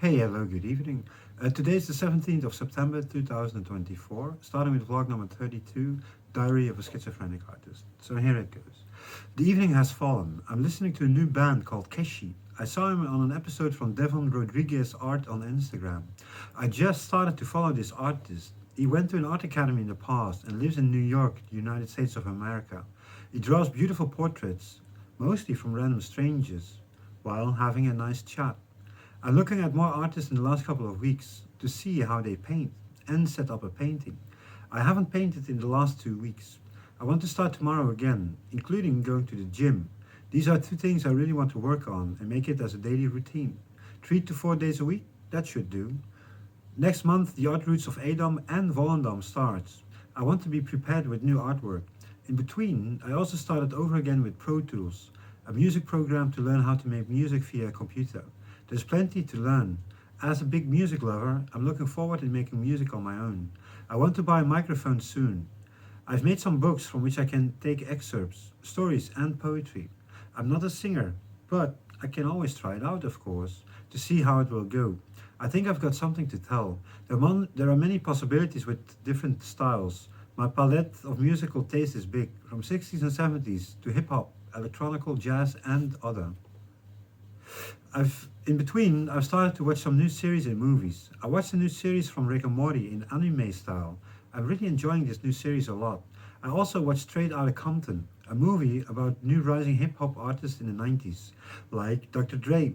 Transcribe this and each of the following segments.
Hey, hello, good evening. Today is the 17th of September 2024, starting with vlog number 32, Diary of a Schizophrenic Artist. So here it goes. The evening has fallen. I'm listening to a new band called Keshi. I saw him on an episode from Devon Rodriguez Art on Instagram. I just started to follow this artist. He went to an art academy in the past and lives in New York, the United States of America. He draws beautiful portraits, mostly from random strangers, while having a nice chat. I'm looking at more artists in the last couple of weeks to see how they paint and set up a painting. I haven't painted in the last 2 weeks. I want to start tomorrow again, including going to the gym. These are two things I really want to work on and make it as a daily routine. 3 to 4 days a week, that should do. Next month, the art routes of Edam and Volendam starts. I want to be prepared with new artwork. In between, I also started over again with Pro Tools, a music program to learn how to make music via a computer. There's plenty to learn. As a big music lover, I'm looking forward to making music on my own. I want to buy a microphone soon. I've made some books from which I can take excerpts, stories and poetry. I'm not a singer, but I can always try it out, of course, to see how it will go. I think I've got something to tell. There are many possibilities with different styles. My palette of musical taste is big, from 60s and 70s to hip-hop, electronical, jazz and other. I've started to watch some new series and movies. I watched a new series from Rick and Morty in anime style. I'm really enjoying this new series a lot. I also watched Straight Outta Compton, a movie about new rising hip hop artists in the 90s, like Dr. Dre,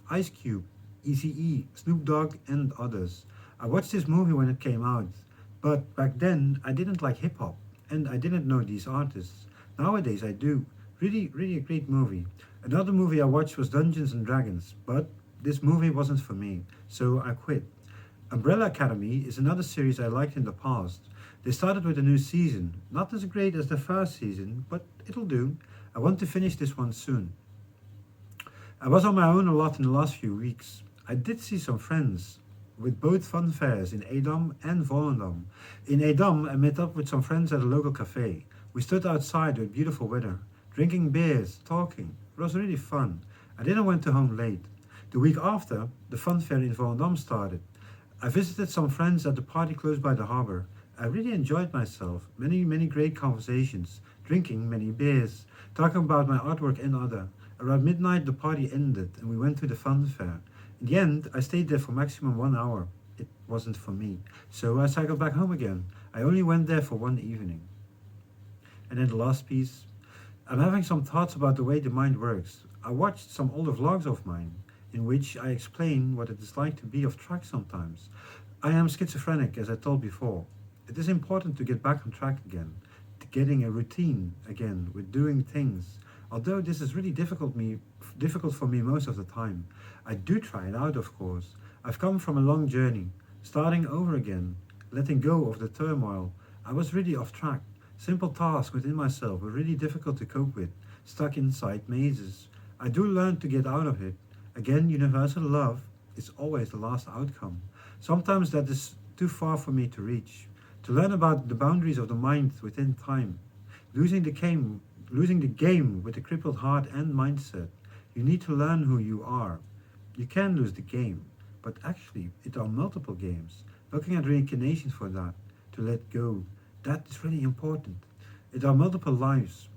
Ice Cube, Eazy-E, Snoop Dogg, and others. I watched this movie when it came out, but back then I didn't like hip hop and I didn't know these artists. Nowadays I do. Really a great movie. Another movie I watched was Dungeons and Dragons, but this movie wasn't for me, so I quit. Umbrella Academy is another series I liked in the past. They started with a new season, not as great as the first season, but it'll do. I want to finish this one soon. I was on my own a lot in the last few weeks. I did see some friends, with both fun fairs in Edam and Volendam. In Edam, I met up with some friends at a local cafe. We stood outside with beautiful weather, drinking beers, talking. It was really fun. I didn't went to home late. The week after, the fun fair in Volendam started. I visited some friends at the party close by the harbor. I really enjoyed myself. Many great conversations, drinking many beers, talking about my artwork and other. Around midnight the party ended and we went to the fun fair. In the end, I stayed there for maximum 1 hour. It wasn't for me. So I cycled back home again. I only went there for one evening. And then the last piece. I'm having some thoughts about the way the mind works. I watched some older vlogs of mine, in which I explain what it is like to be off track sometimes. I am schizophrenic, as I told before. It is important to get back on track again, to getting a routine again with doing things. Although this is really difficult for me most of the time. I do try it out, of course. I've come from a long journey, starting over again, letting go of the turmoil. I was really off track. Simple tasks within myself were really difficult to cope with, stuck inside mazes. I do learn to get out of it. Again, universal love is always the last outcome. Sometimes that is too far for me to reach. To learn about the boundaries of the mind within time. Losing the game with a crippled heart and mindset. You need to learn who you are. You can lose the game, but actually it are multiple games. Looking at reincarnation for that, to let go. That is really important. It are multiple lives,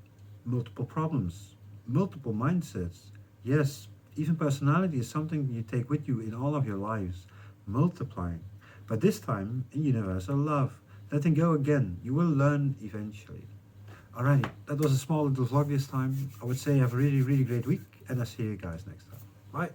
multiple problems, multiple mindsets. Yes, even personality is something you take with you in all of your lives, multiplying. But this time, in universal love, letting go again, you will learn eventually. Alrighty, that was a small little vlog this time. I would say have a really great week, and I'll see you guys next time. Bye.